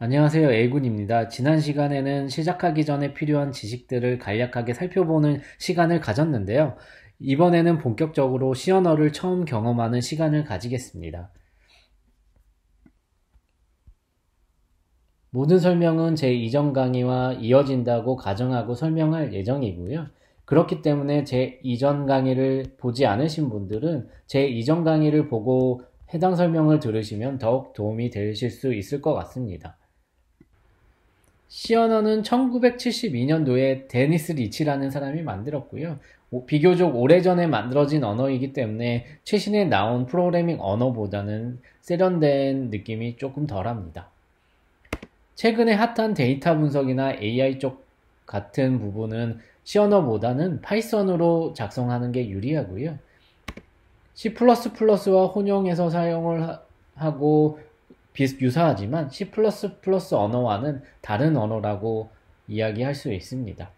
안녕하세요. A군입니다. 지난 시간에는 시작하기 전에 필요한 지식들을 간략하게 살펴보는 시간을 가졌는데요. 이번에는 본격적으로 C 언어를 처음 경험하는 시간을 가지겠습니다. 모든 설명은 제 이전 강의와 이어진다고 가정하고 설명할 예정이고요. 그렇기 때문에 제 이전 강의를 보지 않으신 분들은 제 이전 강의를 보고 해당 설명을 들으시면 더욱 도움이 되실 수 있을 것 같습니다. C 언어는 1972년도에 데니스 리치라는 사람이 만들었고요. 비교적 오래전에 만들어진 언어이기 때문에 최신에 나온 프로그래밍 언어보다는 세련된 느낌이 조금 덜합니다. 최근에 핫한 데이터 분석이나 AI 쪽 같은 부분은 C 언어보다는 파이썬으로 작성하는 게 유리하고요. C++와 혼용해서 사용을 하고 유사하지만 C++ 언어와는 다른 언어라고 이야기할 수 있습니다.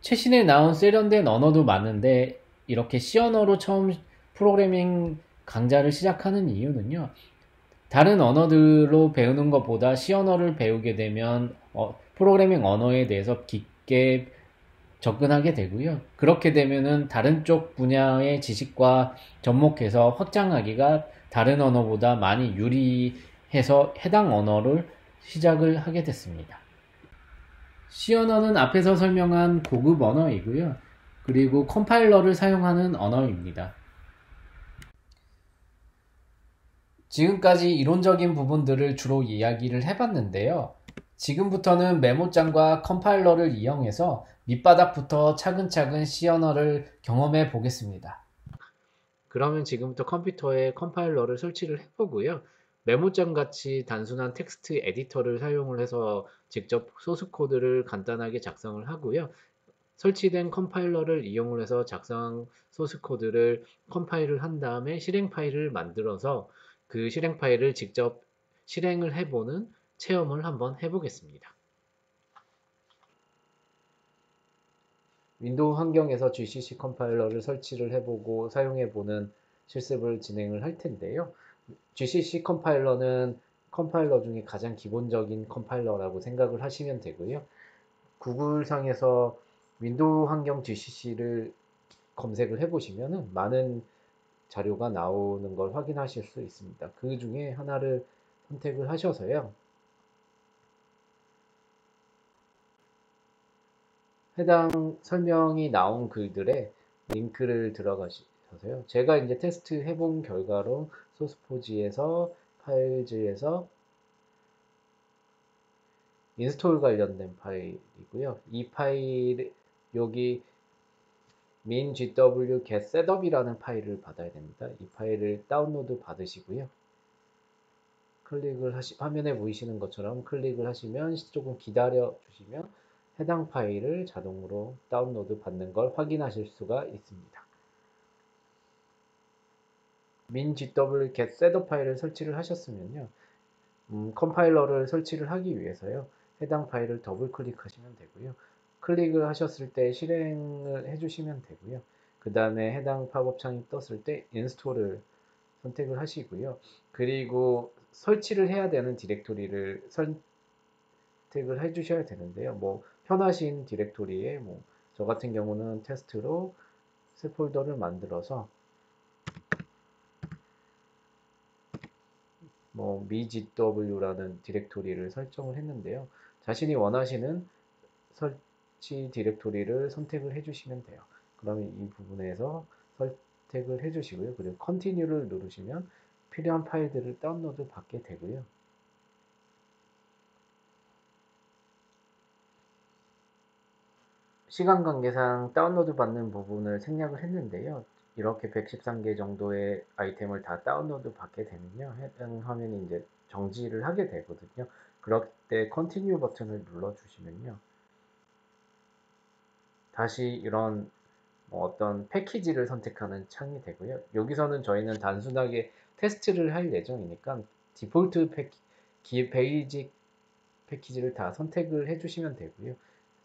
최신에 나온 세련된 언어도 많은데 이렇게 C 언어로 처음 프로그래밍 강좌를 시작하는 이유는요. 다른 언어들로 배우는 것보다 C 언어를 배우게 되면 프로그래밍 언어에 대해서 깊게 접근하게 되고요. 그렇게 되면은 다른 쪽 분야의 지식과 접목해서 확장하기가 다른 언어보다 많이 유리해서 해당 언어를 시작을 하게 됐습니다. C 언어는 앞에서 설명한 고급 언어이고요. 그리고 컴파일러를 사용하는 언어입니다. 지금까지 이론적인 부분들을 주로 이야기를 해봤는데요. 지금부터는 메모장과 컴파일러를 이용해서 밑바닥부터 차근차근 C 언어를 경험해 보겠습니다. 그러면 지금부터 컴퓨터에 컴파일러를 설치를 해보고요. 메모장 같이 단순한 텍스트 에디터를 사용을 해서 직접 소스 코드를 간단하게 작성을 하고요. 설치된 컴파일러를 이용을 해서 작성한 소스 코드를 컴파일을 한 다음에 실행 파일을 만들어서 그 실행 파일을 직접 실행을 해보는 체험을 한번 해보겠습니다. 윈도우 환경에서 GCC 컴파일러를 설치를 해보고 사용해보는 실습을 진행을 할 텐데요. GCC 컴파일러는 컴파일러 중에 가장 기본적인 컴파일러라고 생각을 하시면 되고요. 구글상에서 윈도우 환경 GCC를 검색을 해보시면 많은 자료가 나오는 걸 확인하실 수 있습니다. 그 중에 하나를 선택을 하셔서요. 해당 설명이 나온 글들에 링크를 들어가셔서요. 제가 이제 테스트 해본 결과로 소스포지에서 파일즈에서 인스톨 관련된 파일이고요. 이 파일 여기 min.gw get setup이라는 파일을 받아야 됩니다. 이 파일을 다운로드 받으시고요. 클릭을 화면에 보이시는 것처럼 클릭을 하시면 조금 기다려 주시면 해당 파일을 자동으로 다운로드 받는 걸 확인하실 수가 있습니다. min.gw get setup 파일을 설치를 하셨으면요. 컴파일러를 설치를 하기 위해서요. 해당 파일을 더블 클릭하시면 되고요. 클릭을 하셨을 때 실행을 해주시면 되고요. 그 다음에 해당 팝업 창이 떴을 때 인스톨을 선택을 하시고요. 그리고 설치를 해야 되는 디렉토리를 선택을 해주셔야 되는데요. 뭐 편하신 디렉토리에 저 같은 경우는 테스트로 새 폴더를 만들어서 migw라는 디렉토리를 설정을 했는데요. 자신이 원하시는 설치 디렉토리를 선택을 해주시면 돼요. 그러면 이 부분에서 선택을 해주시고요. 그리고 Continue를 누르시면 필요한 파일들을 다운로드 받게 되고요. 시간 관계상 다운로드 받는 부분을 생략을 했는데요. 이렇게 113개 정도의 아이템을 다 다운로드 받게 되면요. 해당 화면이 이제 정지를 하게 되거든요. 그럴 때 Continue 버튼을 눌러주시면요. 다시 이런 어떤 패키지를 선택하는 창이 되고요. 여기서는 저희는 단순하게 테스트를 할 예정이니까 디폴트 베이직 패키지를 다 선택을 해주시면 되고요.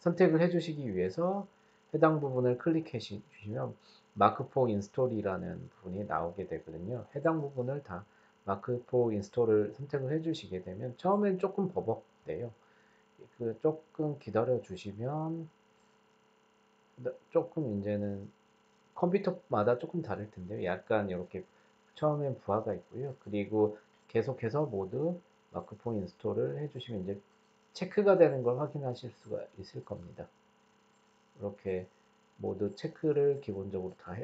선택을 해주시기 위해서 해당 부분을 클릭해 주시면 마크 포 인스톨이라는 부분이 나오게 되거든요. 해당 부분을 다 마크4 인스톨을 선택을 해주시게 되면 처음엔 조금 버벅대요. 그 조금 기다려 주시면 조금 이제는 컴퓨터마다 조금 다를 텐데요. 약간 이렇게 처음엔 부하가 있고요. 그리고 계속해서 모두 마크4 인스톨을 해주시면 이제 체크가 되는 걸 확인하실 수가 있을 겁니다. 이렇게 모두 체크를 기본적으로 다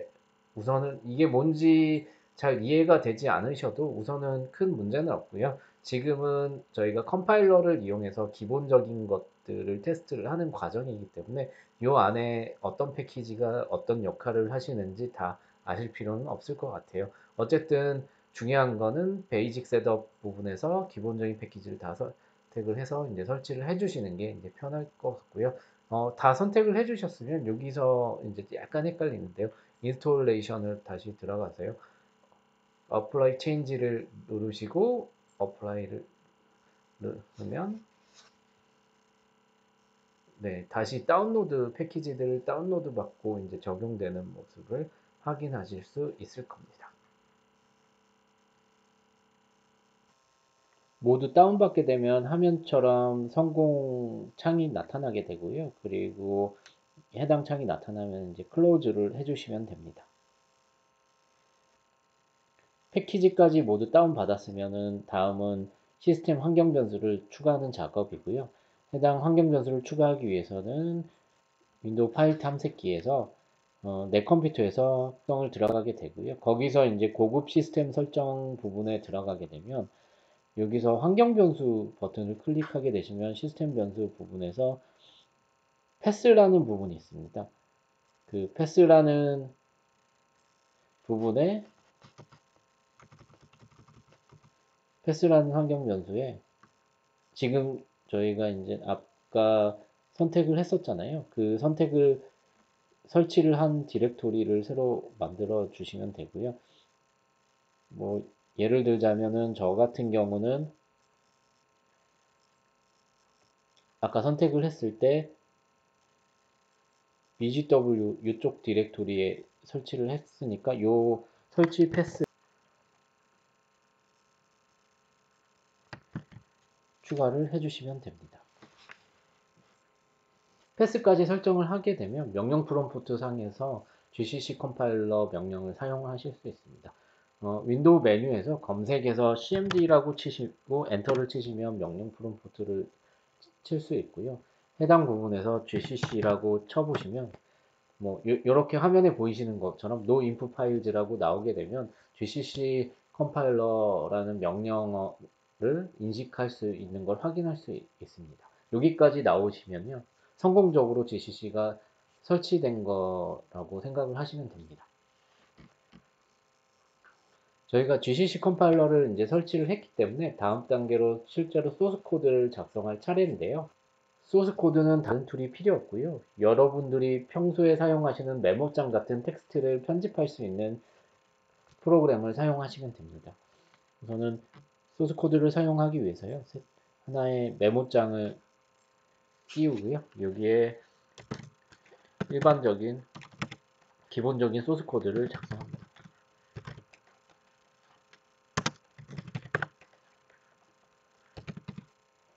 우선은 이게 뭔지 잘 이해가 되지 않으셔도 우선은 큰 문제는 없고요. 지금은 저희가 컴파일러를 이용해서 기본적인 것들을 테스트를 하는 과정이기 때문에 이 안에 어떤 패키지가 어떤 역할을 하시는지 다 아실 필요는 없을 것 같아요. 어쨌든 중요한 거는 베이직 셋업 부분에서 기본적인 패키지를 다 선택을 해서 이제 설치를 해주시는 게 이제 편할 것 같고요. 다 선택을 해주셨으면 여기서 이제 약간 헷갈리는데요. 인스톨레이션을 다시 들어가세요. 어플라이 체인지를 누르시고 어플라이를 누르면 네, 다시 다운로드 패키지들을 다운로드 받고 이제 적용되는 모습을 확인하실 수 있을 겁니다. 모두 다운받게 되면 화면처럼 성공 창이 나타나게 되고요. 그리고 해당 창이 나타나면 이제 클로즈를 해주시면 됩니다. 패키지까지 모두 다운받았으면은 다음은 시스템 환경 변수를 추가하는 작업이고요. 해당 환경 변수를 추가하기 위해서는 윈도우 파일 탐색기에서 내 컴퓨터에서 설정을 들어가게 되고요. 거기서 이제 고급 시스템 설정 부분에 들어가게 되면 여기서 환경 변수 버튼을 클릭하게 되시면 시스템 변수 부분에서 패스라는 부분이 있습니다. 그 패스라는 부분에 패스라는 환경 변수에 지금 저희가 이제 아까 선택을 했었잖아요. 그 선택을 설치를 한 디렉토리를 새로 만들어 주시면 되고요. 뭐 예를 들자면은 저 같은 경우는 아까 선택을 했을 때 BGW 이쪽 디렉토리에 설치를 했으니까 요 설치 패스 추가를 해주시면 됩니다. 패스까지 설정을 하게 되면 명령 프롬프트 상에서 GCC 컴파일러 명령을 사용하실 수 있습니다. 윈도우 메뉴에서 검색에서 cmd라고 치시고 엔터를 치시면 명령 프롬프트를 칠 수 있고요. 해당 부분에서 GCC라고 쳐보시면 뭐 이렇게 화면에 보이시는 것처럼 no input files라고 나오게 되면 GCC 컴파일러라는 명령어를 인식할 수 있는 걸 확인할 수 있습니다. 여기까지 나오시면요. 성공적으로 GCC가 설치된 거라고 생각을 하시면 됩니다. 저희가 GCC 컴파일러를 이제 설치를 했기 때문에 다음 단계로 실제로 소스 코드를 작성할 차례인데요. 소스 코드는 다른 툴이 필요 없고요. 여러분들이 평소에 사용하시는 메모장 같은 텍스트를 편집할 수 있는 프로그램을 사용하시면 됩니다. 우선은 소스 코드를 사용하기 위해서요. 하나의 메모장을 띄우고요. 여기에 일반적인 기본적인 소스 코드를 작성합니다.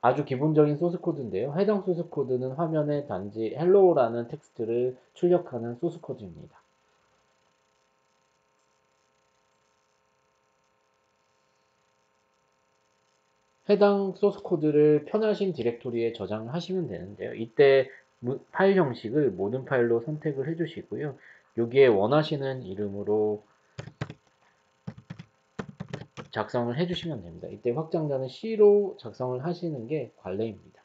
아주 기본적인 소스 코드인데요. 해당 소스 코드는 화면에 단지 hello라는 텍스트를 출력하는 소스 코드입니다. 해당 소스 코드를 편하신 디렉토리에 저장을 하시면 되는데요. 이때 파일 형식을 모든 파일로 선택을 해주시고요. 여기에 원하시는 이름으로 작성을 해주시면 됩니다. 이때 확장자는 C로 작성을 하시는 게 관례입니다.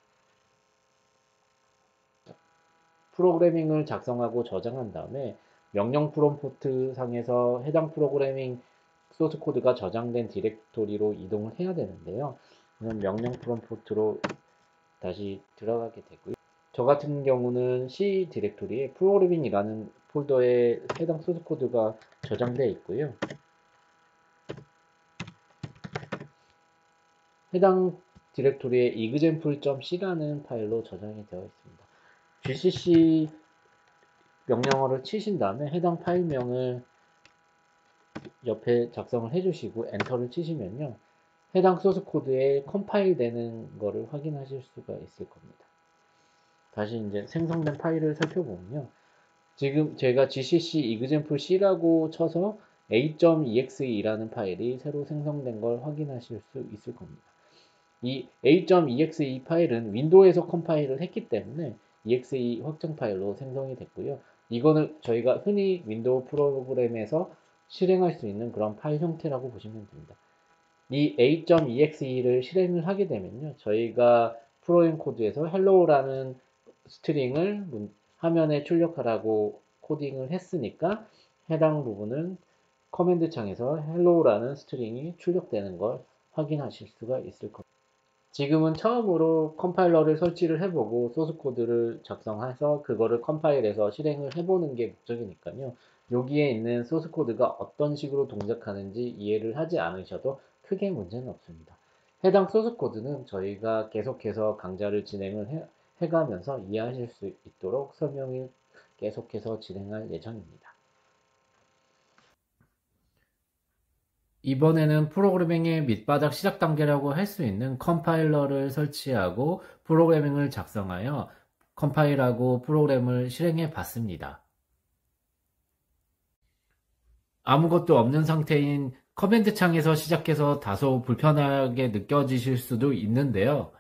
프로그래밍을 작성하고 저장한 다음에 명령 프롬프트 상에서 해당 프로그래밍 소스 코드가 저장된 디렉토리로 이동을 해야 되는데요. 명령 프롬프트로 다시 들어가게 되고요. 저 같은 경우는 C 디렉토리에 프로그래밍이라는 폴더에 해당 소스 코드가 저장되어 있고요. 해당 디렉토리에 example.c라는 파일로 저장이 되어 있습니다. gcc 명령어를 치신 다음에 해당 파일명을 옆에 작성을 해주시고 엔터를 치시면요. 해당 소스 코드에 컴파일 되는 거를 확인하실 수가 있을 겁니다. 다시 이제 생성된 파일을 살펴보면요. 지금 제가 gcc example c라고 쳐서 a.exe라는 파일이 새로 생성된 걸 확인하실 수 있을 겁니다. 이 a.exe 파일은 윈도우에서 컴파일을 했기 때문에 exe 확정 파일로 생성이 됐고요. 이거는 저희가 흔히 윈도우 프로그램에서 실행할 수 있는 그런 파일 형태라고 보시면 됩니다. 이 a.exe를 실행을 하게 되면요. 저희가 프로그램 코드에서 hello라는 스트링을 화면에 출력하라고 코딩을 했으니까 해당 부분은 커맨드 창에서 hello라는 스트링이 출력되는 걸 확인하실 수가 있을 겁니다. 지금은 처음으로 컴파일러를 설치를 해보고 소스 코드를 작성해서 그거를 컴파일해서 실행을 해보는 게 목적이니까요. 여기에 있는 소스 코드가 어떤 식으로 동작하는지 이해를 하지 않으셔도 크게 문제는 없습니다. 해당 소스 코드는 저희가 계속해서 강좌를 진행을 해가면서 이해하실 수 있도록 설명을 계속해서 진행할 예정입니다. 이번에는 프로그래밍의 밑바닥 시작 단계라고 할 수 있는 컴파일러를 설치하고 프로그래밍을 작성하여 컴파일하고 프로그램을 실행해 봤습니다. 아무것도 없는 상태인 커맨드 창에서 시작해서 다소 불편하게 느껴지실 수도 있는데요.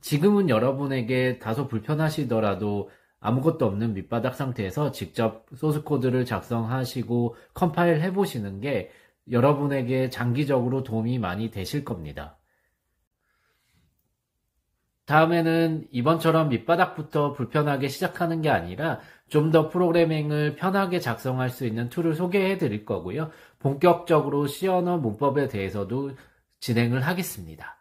지금은 여러분에게 다소 불편하시더라도 아무것도 없는 밑바닥 상태에서 직접 소스 코드를 작성하시고 컴파일 해보시는 게 여러분에게 장기적으로 도움이 많이 되실 겁니다. 다음에는 이번처럼 밑바닥부터 불편하게 시작하는 게 아니라 좀 더 프로그래밍을 편하게 작성할 수 있는 툴을 소개해 드릴 거고요. 본격적으로 C 언어 문법에 대해서도 진행을 하겠습니다.